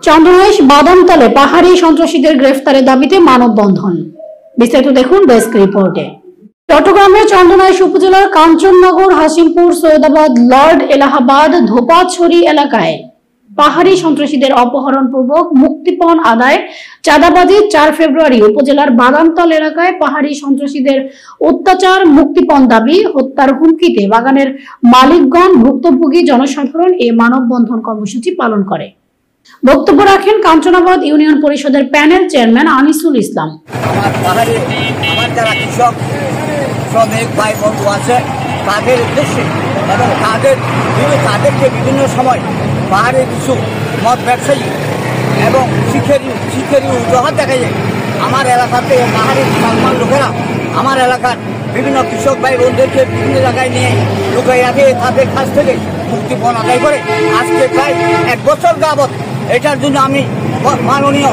চন্দনাইশ বাদামতলে পাহাড়ি সন্ত্রাসীদের গ্রেফতারের দাবিতে মানববন্ধন। বিস্তারিত দেখুন ডেস্ক রিপোর্টে। চট্টগ্রামের চন্দনাইশ উপজেলার কাঞ্চননগর, হাসিমপুর, সৈয়দাবাদ, লর্ড এলাহাবাদ, ধোপাছড়ি এলাকায় পাহাড়ি সন্ত্রাসীদের অপহরণপূর্বক মুক্তিপণ আদায়, চাঁদাবাজি। 4 ফেব্রুয়ারি উপজেলার বাদামতল এলাকায় পাহাড়ি সন্ত্রাসীদের অত্যাচার, মুক্তিপণ দাবি, হত্যার হুমকিতে বাগানের মালিকগণ, ভুক্তভোগী জনসাধারণ এ মানববন্ধন কর্মসূচি পালন করে। বক্তব্য রাখেন কাঞ্চনাবাদ ইউনিয়ন পরিষদের প্যানেল চেয়ারম্যান আনিসুল ইসলাম। আমার যারা কৃষক শ্রমিক ভাই বন্ধু আছে তাদের উদ্দেশ্যে এবং তাদেরকে বিভিন্ন সময় পাহাড়ের কিছু মদ ব্যবসায়ী এবং শিক্ষারী উদাহরণ দেখা যায়। আমার এলাকাতে পাহাড়ের সালমান লোকেরা আমার এলাকার বিভিন্ন কৃষক ভাই বোনদেরকে বিভিন্ন জায়গায় নিয়ে লুকাই রাখে, তাদের কাছ থেকে মুক্তিপণ আদায় করে। আজকে প্রায় 1 বছর যাবৎ এটার জন্য আমি মাননীয়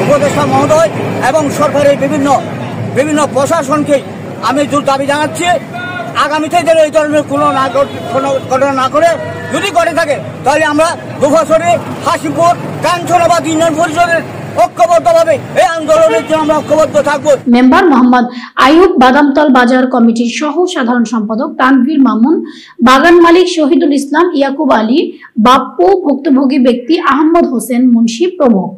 উপদেষ্টা মহোদয় এবং সরকারের বিভিন্ন প্রশাসনকে আমি জোর দাবি জানাচ্ছি, আগামীতে যেন এই ধরনের কোনো ঘটনা না করে, যদি করে থাকে তাহলে আমরা ধোপাছড়ি, হাসিমপুর, কাঞ্চনাবাদ ইউনিয়ন পরিষদের ঐক্যবদ্ধভাবে এই আন্দোলনের জন্য আমরা ঐক্যবদ্ধ থাকবো। মেম্বার মোহাম্মদ আইয়ুব, বাদামতল বাজার কমিটির সহ সাধারণ সম্পাদক তানভীর মামুন, বাগান মালিক শহীদুল ইসলাম, ইয়াকুব আলী, বাপ্পু, ভুক্তভোগী ব্যক্তি আহমদ হোসেন মুন্সি প্রমুখ।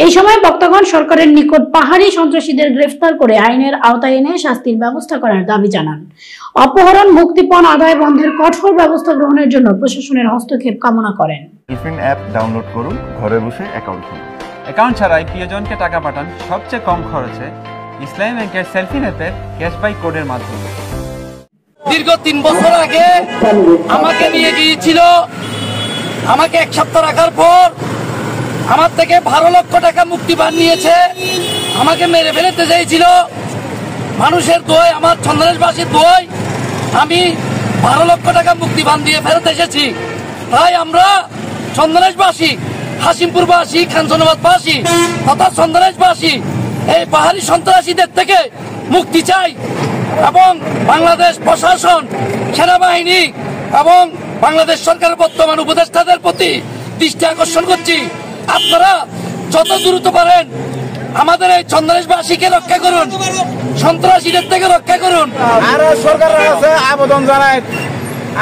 এই সময় বক্তাগণ সরকারের নিকট পাহাড়ি সন্ত্রাসীদের গ্রেফতার করে আইনের আওতায় এনে শাস্তির ব্যবস্থা করার দাবি জানান। অপহরণ, মুক্তিপণ আদায় বন্ধের কঠোর ব্যবস্থা গ্রহণের জন্য প্রশাসনের হস্তক্ষেপ কামনা করেন। টিফিন অ্যাপ ডাউনলোড করুন, ঘরে বসে অ্যাকাউন্ট খুলুন। অ্যাকাউন্ট ছাড়াই প্রিয়জনকে টাকা পাঠান সবচেয়ে কম খরচে ইসলামী ব্যাংকের সেলফি অ্যাপের ক্যাশবাই কোডের মাধ্যমে। দীর্ঘ 3 বছর আগে আমাকে নিয়ে গিয়েছিল, আমাকে 1 সপ্তাহ রাখার পর আমার থেকে 12 লক্ষ টাকা মুক্তিপণ নিয়েছে, আমাকে মেরে ফেলতে চাইছিল। মানুষের দোয়ায়, আমার চন্দনাইশবাসীর দোয়ায় আমি 12 লক্ষ টাকা মুক্তিপণ দিয়ে ফেরত এসেছি। তাই আমরা চন্দনাইশবাসী, হাসিমপুরবাসী, কাঞ্চনাবাদবাসী তথা চন্দনাইশবাসী এই পাহাড়ি সন্ত্রাসীদের থেকে মুক্তি চাই এবং বাংলাদেশ প্রশাসন, সেনাবাহিনী এবং বাংলাদেশ সরকারের বর্তমান উপদেষ্টাদের প্রতি দৃষ্টি আকর্ষণ করছি, আপনারা যত দ্রুত পারেন আমাদের এই চন্দনাইশবাসীকে রক্ষা করুন, সন্ত্রাসীদের থেকে রক্ষা করুন। আর সরকারের কাছে আবেদন জানায়,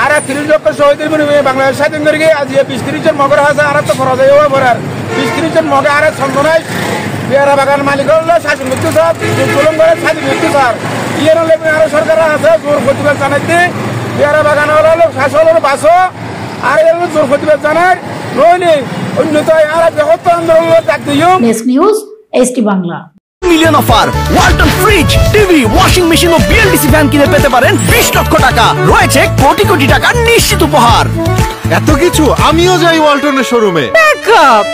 আর 30 লক্ষ শহীদের বিনিময়ে বাংলাদেশ স্বাধীন করে আজ 20-30 জন মগের আছে, আর তো খরচ হয়ে পড়ে 20-30 জন মগে আর চন্দনাইশ পেয়ারা বাগান মালিক হল স্বাধীন মৃত্যু স্যার, চলন করে স্বাধীন মৃত্যু স্যার ইয়ে হলে আর সরকারের আছে জোর প্রতিবাদ জানাইতে পেয়ারা বাগান হলো শাসন বাসো আর জোর প্রতিবাদ জানায় নইলে অন্যতায় আর বৃহত্তর আন্দোলনের ডাক দিও। Next news ST Bangla. Million offer, Walton fridge, TV, washing machine ও বিএলডিসি ফ্যান কিনে পেতে পারেন 20 লক্ষ টাকা। রয়েছে কোটি কোটি টাকার নিশ্চিত উপহার। এত কিছু, আমিও যাই ওয়ালটনের শোরুমে। ব্যাকআপ